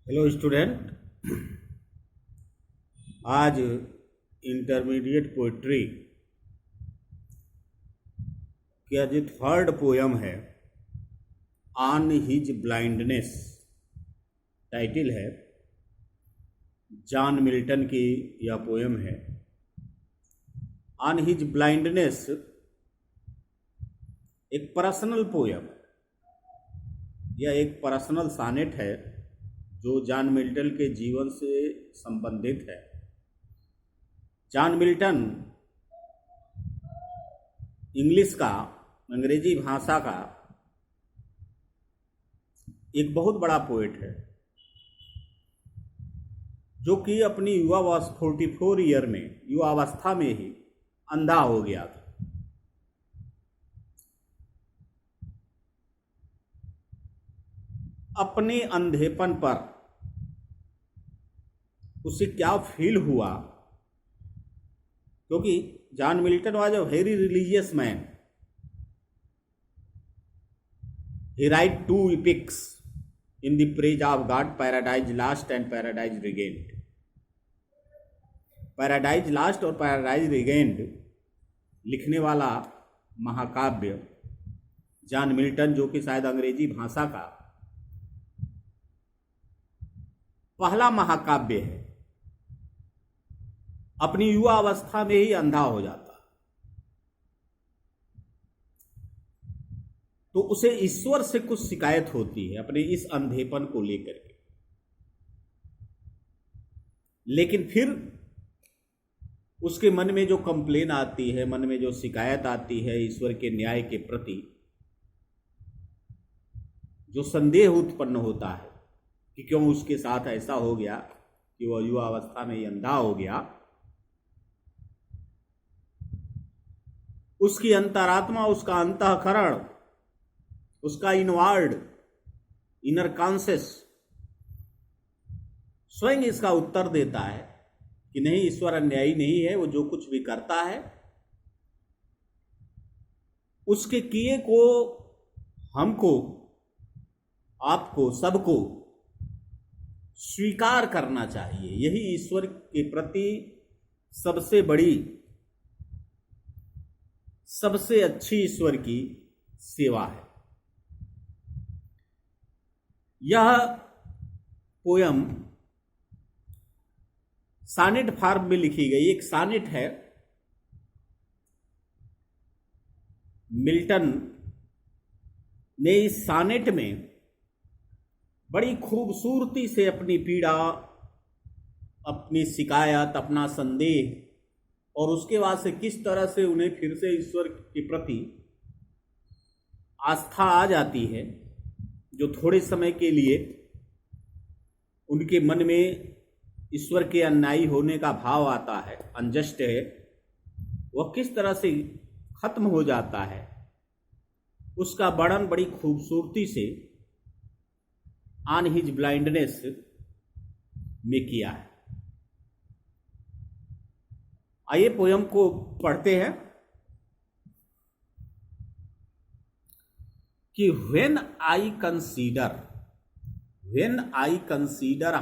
Hello student. आज intermediate poetry का जो थर्ड पोयम है, ऑन हिज ब्लाइंडनेस टाइटल है। जॉन मिल्टन की यह पोयम है। ऑन हिज ब्लाइंडनेस एक पर्सनल पोयम है। यह एक पर्सनल सानेट है जो जॉन मिल्टन के जीवन से संबंधित है। जॉन मिल्टन इंग्लिश का, अंग्रेजी भाषा का एक बहुत बड़ा पोएट है जो कि अपनी युवावस्था 44 ईयर में, युवावस्था में ही अंधा हो गया था। अपने अंधेपन पर उसे क्या फील हुआ, क्योंकि John Milton was a very religious man. He right 2 epics in the praise of God, Paradise Lost and Paradise Regained। Paradise last और पैराडाइज रिगेन्ड लिखने वाला महाकाव्य जॉन मिल्टन, जो कि शायद अंग्रेजी भाषा का पहला महाकाव्य है, अपनी युवा अवस्था में ही अंधा हो जाता। तो उसे ईश्वर से कुछ शिकायत होती है अपने इस अंधेपन को लेकर के। लेकिन फिर उसके मन में जो कंप्लेन आती है, मन में जो शिकायत आती है ईश्वर के न्याय के प्रति, जो संदेह उत्पन्न होता है कि क्यों उसके साथ ऐसा हो गया कि वह युवा अवस्था में ही अंधा हो गया, उसकी अंतरात्मा, उसका अंतःकरण, उसका इनर कॉन्शियस स्वयं इसका उत्तर देता है कि नहीं, ईश्वर अन्यायी नहीं है। वो जो कुछ भी करता है उसके किए को हमको, आपको, सबको स्वीकार करना चाहिए। यही ईश्वर के प्रति सबसे बड़ी, सबसे अच्छी ईश्वर की सेवा है। यह पोयम सानेट फॉर्म में लिखी गई एक सानेट है। मिल्टन ने इस सानेट में बड़ी खूबसूरती से अपनी पीड़ा, अपनी शिकायत, अपना संदेह और उसके बाद से किस तरह से उन्हें फिर से ईश्वर के प्रति आस्था आ जाती है, जो थोड़े समय के लिए उनके मन में ईश्वर के अन्यायी होने का भाव आता है, अनजस्ट है, वह किस तरह से खत्म हो जाता है, उसका वर्णन बड़ी खूबसूरती से ऑन हिज ब्लाइंडनेस में किया है। आइए पोयम को पढ़ते हैं कि when I consider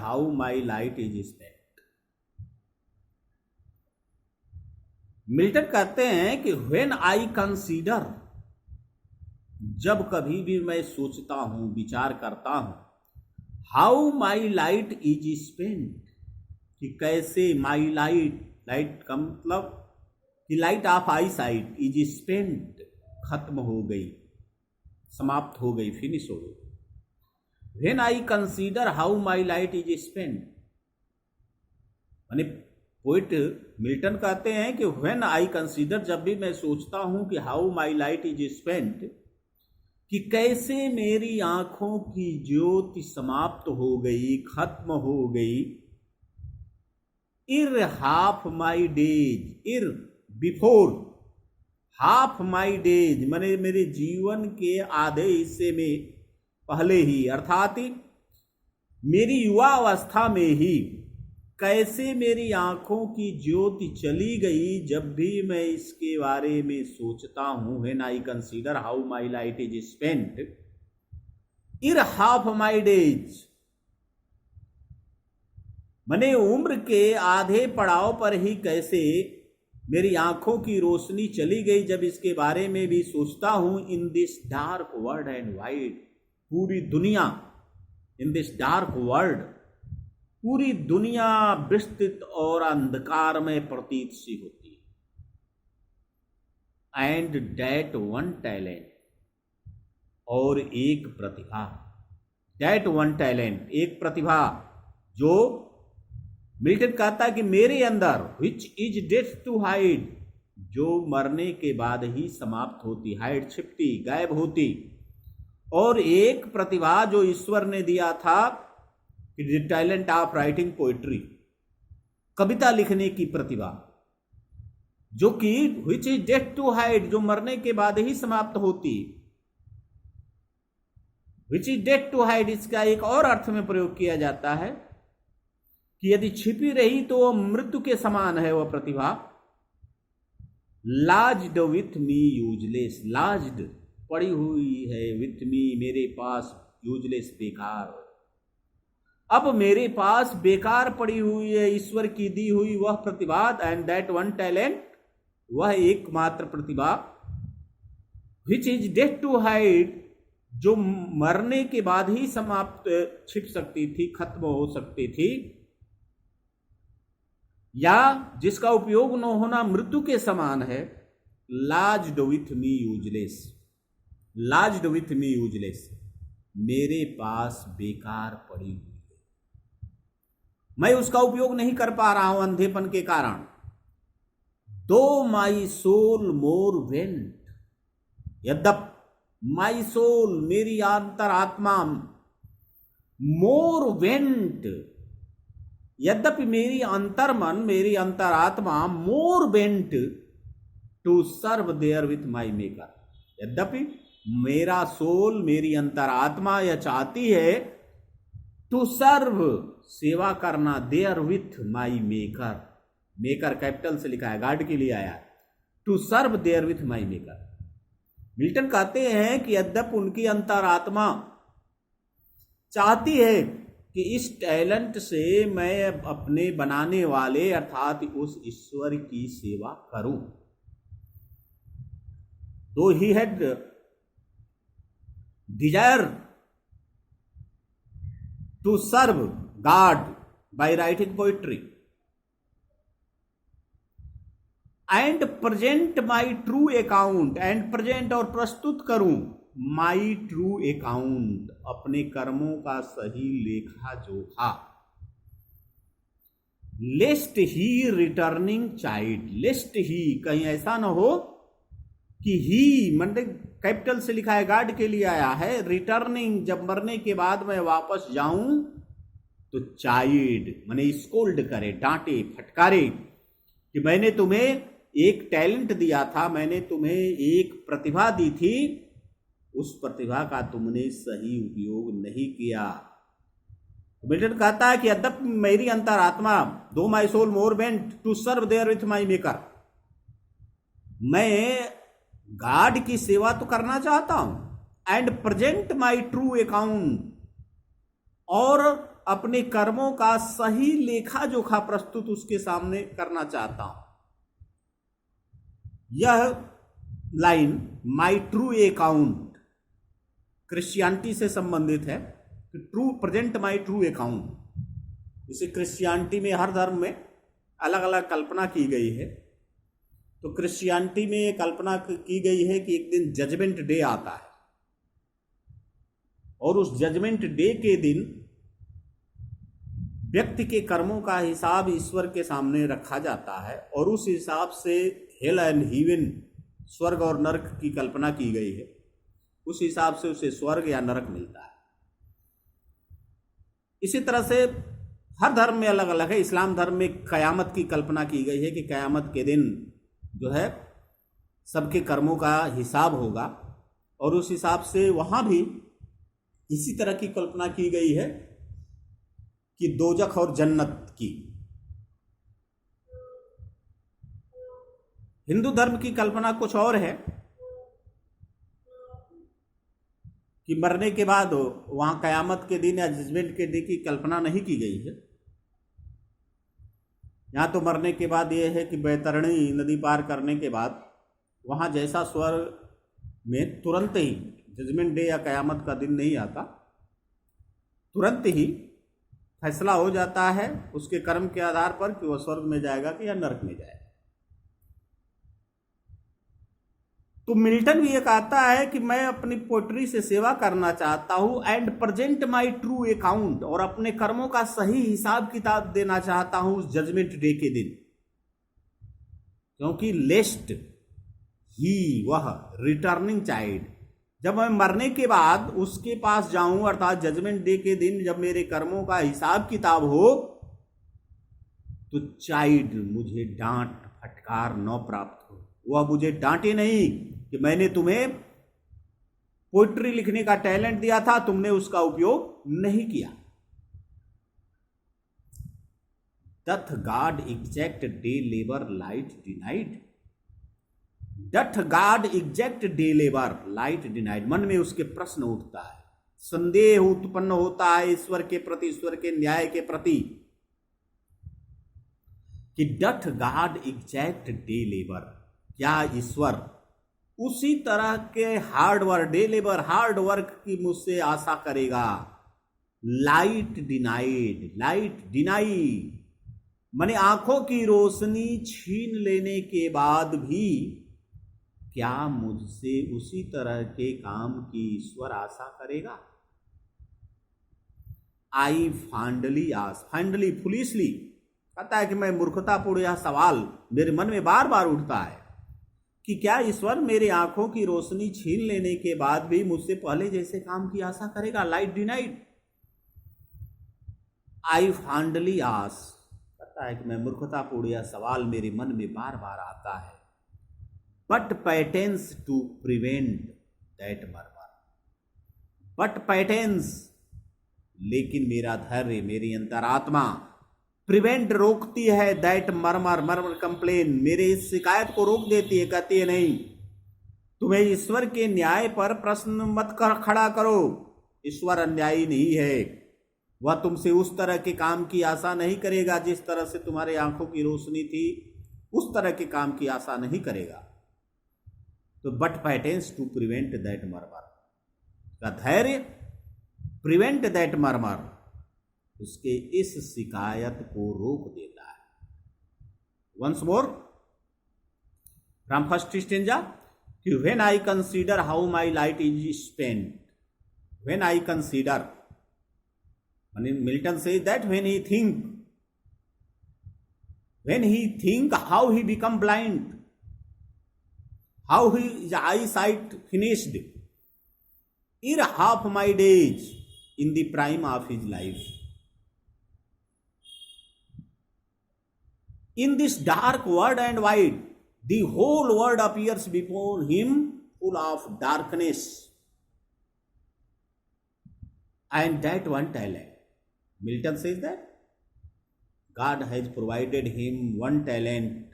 how my light is spent। Milton कहते हैं कि when I consider, जब कभी भी मैं सोचता हूं, विचार करता हूं, how my light is spent, कि कैसे my light का मतलब कि light of I site is spent, खत्म हो गई, समाप्त हो गई, फिनिश हो गई। When I consider how my light is spent, माने पोइट मिल्टन कहते हैं कि when I consider, जब भी मैं सोचता हूं कि how my light is spent, कि कैसे मेरी आंखों की ज्योति समाप्त हो गई, खत्म हो गई। Ere half my days, ere before half my days, माने मेरे जीवन के आधे हिस्से में पहले ही, अर्थात मेरी युवा अवस्था में ही कैसे मेरी आंखों की ज्योति चली गई। जब भी मैं इसके बारे में सोचता हूं, when I consider how my light is spent, ere half my days, मैंने उम्र के आधे पड़ाव पर ही कैसे मेरी आंखों की रोशनी चली गई जब इसके बारे में भी सोचता हूं। In this dark world and wide, पूरी दुनिया, इन दिस डार्क वर्ल्ड, पूरी दुनिया विस्तृत और अंधकार में प्रतीत सी होती है। एंड दैट वन टैलेंट, और एक प्रतिभा, दैट वन टैलेंट, एक प्रतिभा जो मिल्टन कहता है कि मेरे अंदर, which is death to hide, जो मरने के बाद ही समाप्त होती, हाइड छिपती, गायब होती, और एक प्रतिभा जो ईश्वर ने दिया था, the talent of writing poetry, कविता लिखने की प्रतिभा, जो कि which is death to hide, जो मरने के बाद ही समाप्त होती, which is death to hide. इसका एक और अर्थ में प्रयोग किया जाता है कि यदि छिपी रही तो वह मृत्यु के समान है वह प्रतिभा। लाज्ड विथ मी यूजलेस, लाज्ड पड़ी हुई है, विथ मी मेरे पास, यूजलेस बेकार, अब मेरे पास बेकार पड़ी हुई है ईश्वर की दी हुई वह प्रतिभा। एंड दैट वन टैलेंट, वह एकमात्र प्रतिभा, which is death to hide, जो मरने के बाद ही समाप्त, छिप सकती थी, खत्म हो सकती थी, या जिसका उपयोग न होना मृत्यु के समान है। Lodged with me useless, lodged with me useless, मेरे पास बेकार पड़ी हुई है, मैं उसका उपयोग नहीं कर पा रहा हूं अंधेपन के कारण। Though my soul more bent, यद्यप माई सोल, मेरी अंतरात्मा, मोर वेंट, यद्यपि मेरी अंतर्मन, मेरी अंतरात्मा, more bent to serve there with my maker, यद्यपि मेरा सोल, मेरी अंतरात्मा यह चाहती है टू सर्व, सेवा करना, there with my maker, maker capital से लिखा है, गॉड के लिए आया, to serve there with my maker. Milton कहते हैं कि यद्यप उनकी अंतरात्मा चाहती है कि इस टैलेंट से मैं अपने बनाने वाले अर्थात उस ईश्वर की सेवा करूं, though he had desire to serve god by writing poetry and present my true account, and present और प्रस्तुत करूं माई ट्रू अकाउंट, अपने कर्मों का सही लेखा जोखा। लेस्ट ही रिटर्निंग चाइल्ड, लेस्ट ही, कहीं ऐसा ना हो कि ही मतलब कैपिटल से लिखा है, गॉड के लिए आया है, रिटर्निंग, जब मरने के बाद मैं वापस जाऊं तो चाइल्ड माने स्कोल्ड करे, डांटे, फटकारे कि मैंने तुम्हें एक टैलेंट दिया था, मैंने तुम्हें एक प्रतिभा दी थी, उस प्रतिभा का तुमने सही उपयोग नहीं किया। मिल्टन कहता है कि यद्यपि मेरी अंतरात्मा, though my soul more bent to serve there with my maker, मैं गॉड की सेवा तो करना चाहता हूं, and present my true account, और अपने कर्मों का सही लेखा जोखा प्रस्तुत उसके सामने करना चाहता हूं। यह लाइन माई ट्रू अकाउंट क्रिश्चियनिटी से संबंधित है कि true, present my true account. इसे क्रिश्चियनिटी में, हर धर्म में अलग अलग कल्पना की गई है। तो क्रिश्चियनिटी में कल्पना की गई है कि एक दिन जजमेंट डे आता है, और उस जजमेंट डे के दिन व्यक्ति के कर्मों का हिसाब ईश्वर के सामने रखा जाता है, और उस हिसाब से हेल एंड हेवन, स्वर्ग और नरक की कल्पना की गई है। उस हिसाब से उसे स्वर्ग या नरक मिलता है। इसी तरह से हर धर्म में अलग अलग है। इस्लाम धर्म में कयामत की कल्पना की गई है कि कयामत के दिन जो है सबके कर्मों का हिसाब होगा, और उस हिसाब से वहां भी इसी तरह की कल्पना की गई है कि दोजख और जन्नत की। हिंदू धर्म की कल्पना कुछ और है कि मरने के बाद वहां कयामत के दिन या जजमेंट के दिन की कल्पना नहीं की गई है। यहाँ तो मरने के बाद ये है कि बैतरणी नदी पार करने के बाद वहाँ जैसा स्वर्ग में तुरंत ही जजमेंट डे या कयामत का दिन नहीं आता, तुरंत ही फैसला हो जाता है उसके कर्म के आधार पर कि वह स्वर्ग में जाएगा कि या नरक में जाएगा। तो मिल्टन भी ये कहता है कि मैं अपनी पोएट्री से सेवा करना चाहता हूं and present my true account, और अपने कर्मों का सही हिसाब किताब देना चाहता हूं उस जजमेंट डे के दिन, क्योंकि लेस्ट ही वह रिटर्निंग चाइल्ड, जब मैं मरने के बाद उसके पास जाऊं अर्थात जजमेंट डे के दिन जब मेरे कर्मों का हिसाब किताब हो, तो चाइल्ड मुझे डांट फटकार न प्राप्त हो। वह मुझे डांटे नहीं कि मैंने तुम्हें पोइट्री लिखने का टैलेंट दिया था, तुमने उसका उपयोग नहीं किया। Doth God exact day labour light denied, doth God exact day labour light denied, मन में उसके प्रश्न उठता है, संदेह उत्पन्न होता है ईश्वर के प्रति, ईश्वर के न्याय के प्रति, कि doth God exact day labour, क्या ईश्वर उसी तरह के hard work, day labour hard work की मुझसे आशा करेगा? लाइट डिनाइड, लाइट डिनाई माने आंखों की रोशनी छीन लेने के बाद भी क्या मुझसे उसी तरह के काम की ईश्वर आशा करेगा? आई फांडली आस, फाइंडली फुलिशली कहता है कि मैं मूर्खतापूर्ण यह सवाल मेरे मन में बार बार उठता है कि क्या ईश्वर मेरे आंखों की रोशनी छीन लेने के बाद भी मुझसे पहले जैसे काम की आशा करेगा? लाइट डिनाइड, आई फांडली आस, कहता है कि मैं मूर्खतापूर्ण यह सवाल मेरे मन में बार बार आता है, but patience to prevent that murmur, but patience लेकिन मेरा धैर्य, मेरी अंतरात्मा प्रिवेंट रोकती है, दैट मर्मर, मर्मर कंप्लेन, मेरे इस शिकायत को रोक देती है, कहती है नहीं तुम्हें ईश्वर के न्याय पर प्रश्न मत कर खड़ा करो, ईश्वर अन्यायी नहीं है, वह तुमसे उस तरह के काम की आशा नहीं करेगा जिस तरह से तुम्हारे आंखों की रोशनी थी, उस तरह के काम की आशा नहीं करेगा। तो but patience to prevent that murmur, का धैर्य प्रिवेंट दैट मर्मर, उसके इस शिकायत को रोक देता है। Once more from first stanza कि when I consider how my light is spent, when I consider Milton says that when he think how he become blind, how his eyesight finished ere half my days in the prime of his life. In this dark world and wide, the whole world appears before him full of darkness and that one talent. Milton says that God has provided him one talent,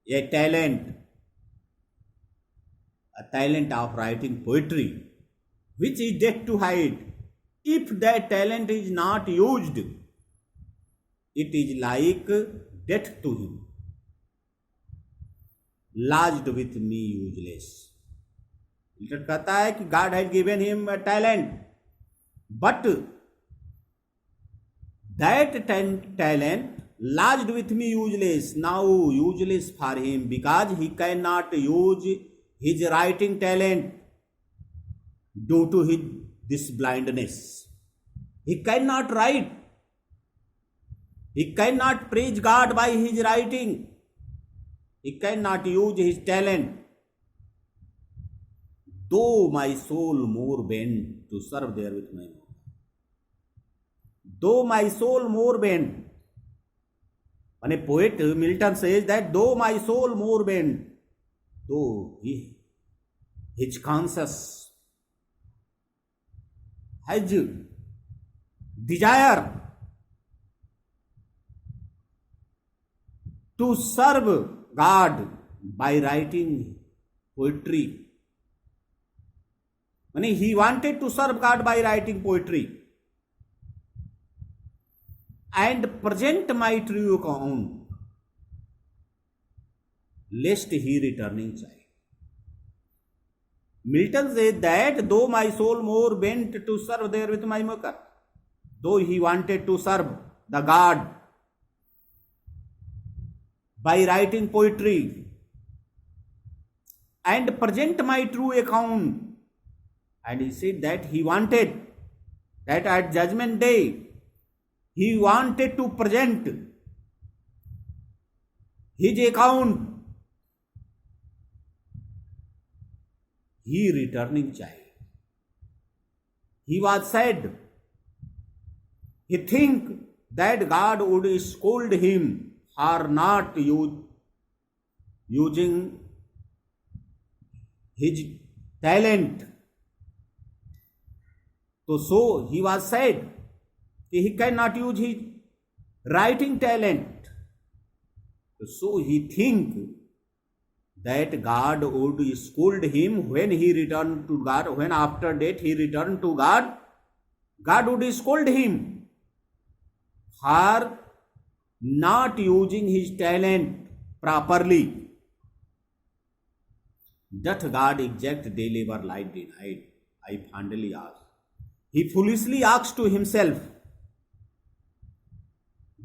a talent of writing poetry, which is dead to hide. If that talent is not used, it is like death to him, lodged with me useless. Milton कहता है कि God had given him a talent, but that talent lodged with me useless, now useless for him because he cannot use his writing talent due to this blindness. He cannot write. He cannot praise God by his writing. He cannot use his talent. Though my soul more bent to serve there with my mouth. Though my soul more bent. When a poet, Milton says that though my soul more bent, though his conscience has desire to serve God by writing poetry. I mean, he wanted to serve God by writing poetry and present my true account. lest he returning child. Milton said that though my soul more bent to serve there with my maker, though he wanted to serve the God by writing poetry and present my true account, and he said that he wanted that at judgment day he wanted to present his account, he returning child. He was sad. He think that God would scold him for not using his talent. So he was sad. He cannot use his writing talent. So he think that God would scold him when he returned to God, when after death he returned to God, God would scold him for not using his talent properly. Doth God exact day labor light denied? I fondly ask. He foolishly asks to himself,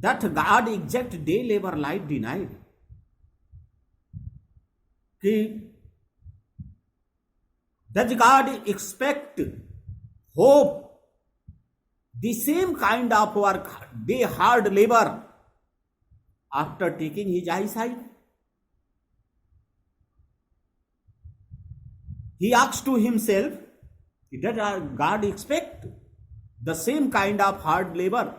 that God exact day labor light denied? Does God expect, hope, the same kind of work, day hard labor, after taking his eyesight? He asks to himself, does God expect the same kind of hard labor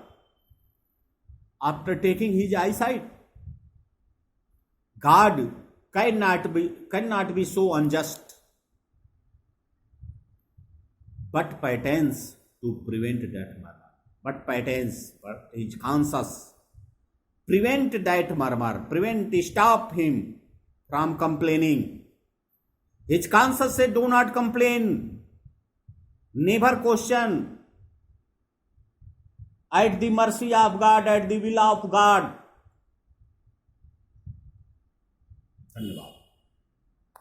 after taking his eyesight? God cannot be so unjust, but patterns to prevent that murmur. But patterns, but his conscience, prevent that murmur, stop him from complaining. His conscience said, do not complain, never question, at the mercy of God, at the will of God.